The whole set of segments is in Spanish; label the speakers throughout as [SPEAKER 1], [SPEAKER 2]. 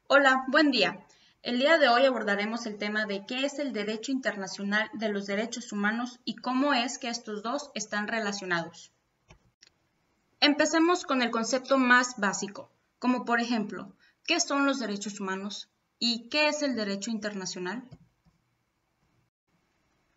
[SPEAKER 1] Hola, buen día. El día de hoy abordaremos el tema de qué es el derecho internacional de los derechos humanos y cómo es que estos dos están relacionados. Empecemos con el concepto más básico, como por ejemplo, ¿qué son los derechos humanos y qué es el derecho internacional?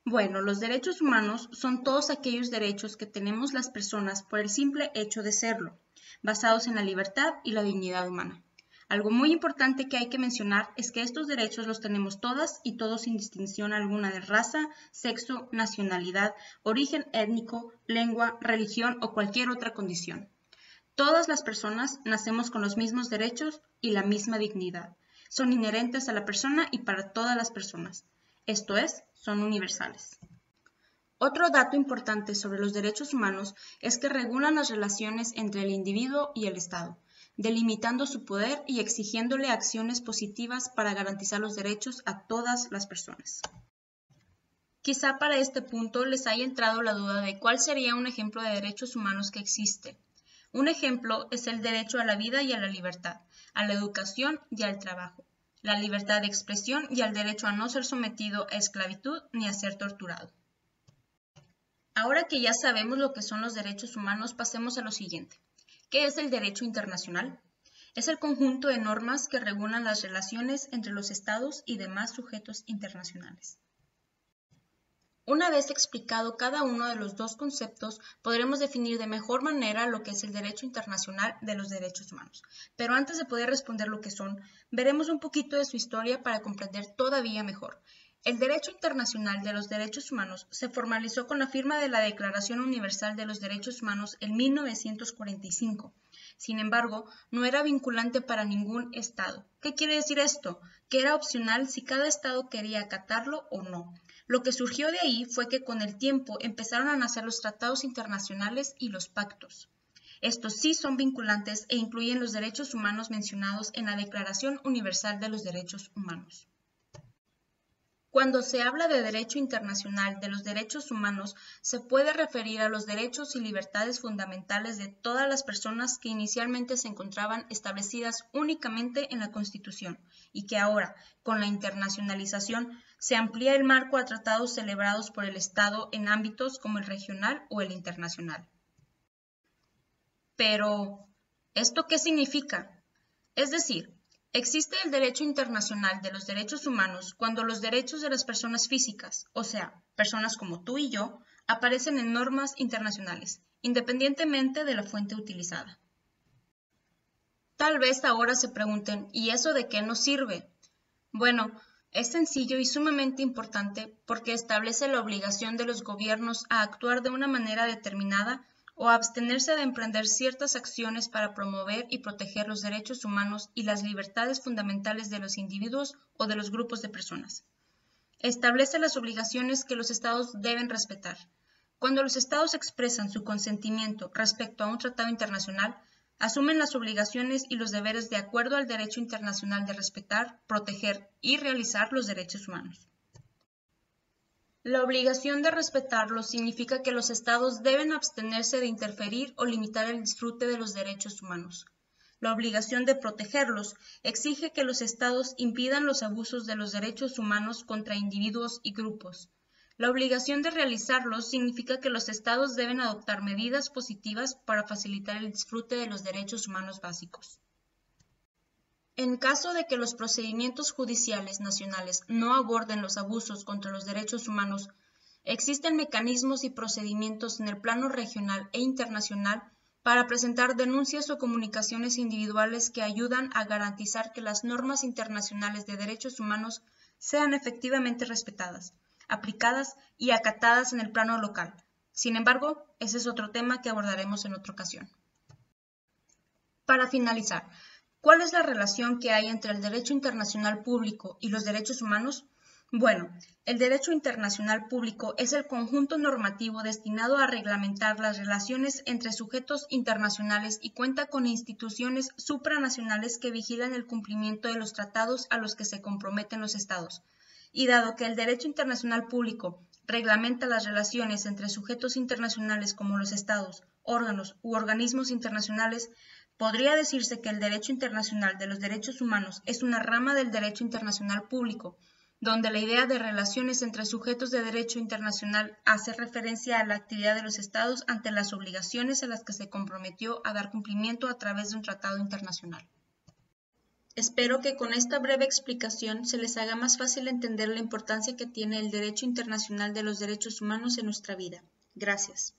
[SPEAKER 1] Bueno, los derechos humanos son todos aquellos derechos que tenemos las personas por el simple hecho de serlo, basados en la libertad y la dignidad humana. Algo muy importante que hay que mencionar es que estos derechos los tenemos todas y todos sin distinción alguna de raza, sexo, nacionalidad, origen étnico, lengua, religión o cualquier otra condición. Todas las personas nacemos con los mismos derechos y la misma dignidad. Son inherentes a la persona y para todas las personas. Esto es, son universales. Otro dato importante sobre los derechos humanos es que regulan las relaciones entre el individuo y el Estado, delimitando su poder y exigiéndole acciones positivas para garantizar los derechos a todas las personas. Quizá para este punto les haya entrado la duda de cuál sería un ejemplo de derechos humanos que existe. Un ejemplo es el derecho a la vida y a la libertad, a la educación y al trabajo, la libertad de expresión y al derecho a no ser sometido a esclavitud ni a ser torturado. Ahora que ya sabemos lo que son los derechos humanos, pasemos a lo siguiente. ¿Qué es el derecho internacional? Es el conjunto de normas que regulan las relaciones entre los estados y demás sujetos internacionales. Una vez explicado cada uno de los dos conceptos, podremos definir de mejor manera lo que es el derecho internacional de los derechos humanos. Pero antes de poder responder lo que son, veremos un poquito de su historia para comprender todavía mejor. El derecho internacional de los derechos humanos se formalizó con la firma de la Declaración Universal de los Derechos Humanos en 1945. Sin embargo, no era vinculante para ningún estado. ¿Qué quiere decir esto? Que era opcional si cada estado quería acatarlo o no. Lo que surgió de ahí fue que con el tiempo empezaron a nacer los tratados internacionales y los pactos. Estos sí son vinculantes e incluyen los derechos humanos mencionados en la Declaración Universal de los Derechos Humanos. Cuando se habla de derecho internacional de los derechos humanos, se puede referir a los derechos y libertades fundamentales de todas las personas que inicialmente se encontraban establecidas únicamente en la Constitución y que ahora, con la internacionalización, se amplía el marco a tratados celebrados por el Estado en ámbitos como el regional o el internacional. Pero, ¿esto qué significa? Es decir, existe el derecho internacional de los derechos humanos cuando los derechos de las personas físicas, o sea, personas como tú y yo, aparecen en normas internacionales, independientemente de la fuente utilizada. Tal vez ahora se pregunten, ¿y eso de qué nos sirve? Bueno, es sencillo y sumamente importante porque establece la obligación de los gobiernos a actuar de una manera determinada o a abstenerse de emprender ciertas acciones para promover y proteger los derechos humanos y las libertades fundamentales de los individuos o de los grupos de personas. Establece las obligaciones que los estados deben respetar. Cuando los estados expresan su consentimiento respecto a un tratado internacional, asumen las obligaciones y los deberes de acuerdo al derecho internacional de respetar, proteger y realizar los derechos humanos. La obligación de respetarlos significa que los estados deben abstenerse de interferir o limitar el disfrute de los derechos humanos. La obligación de protegerlos exige que los estados impidan los abusos de los derechos humanos contra individuos y grupos. La obligación de realizarlos significa que los estados deben adoptar medidas positivas para facilitar el disfrute de los derechos humanos básicos. En caso de que los procedimientos judiciales nacionales no aborden los abusos contra los derechos humanos, existen mecanismos y procedimientos en el plano regional e internacional para presentar denuncias o comunicaciones individuales que ayudan a garantizar que las normas internacionales de derechos humanos sean efectivamente respetadas, aplicadas y acatadas en el plano local. Sin embargo, ese es otro tema que abordaremos en otra ocasión. Para finalizar, ¿cuál es la relación que hay entre el derecho internacional público y los derechos humanos? Bueno, el derecho internacional público es el conjunto normativo destinado a reglamentar las relaciones entre sujetos internacionales y cuenta con instituciones supranacionales que vigilan el cumplimiento de los tratados a los que se comprometen los estados. Y dado que el derecho internacional público reglamenta las relaciones entre sujetos internacionales como los estados, órganos u organismos internacionales, Podría decirse que el derecho internacional de los derechos humanos es una rama del derecho internacional público, donde la idea de relaciones entre sujetos de derecho internacional hace referencia a la actividad de los estados ante las obligaciones a las que se comprometió a dar cumplimiento a través de un tratado internacional. Espero que con esta breve explicación se les haga más fácil entender la importancia que tiene el derecho internacional de los derechos humanos en nuestra vida. Gracias.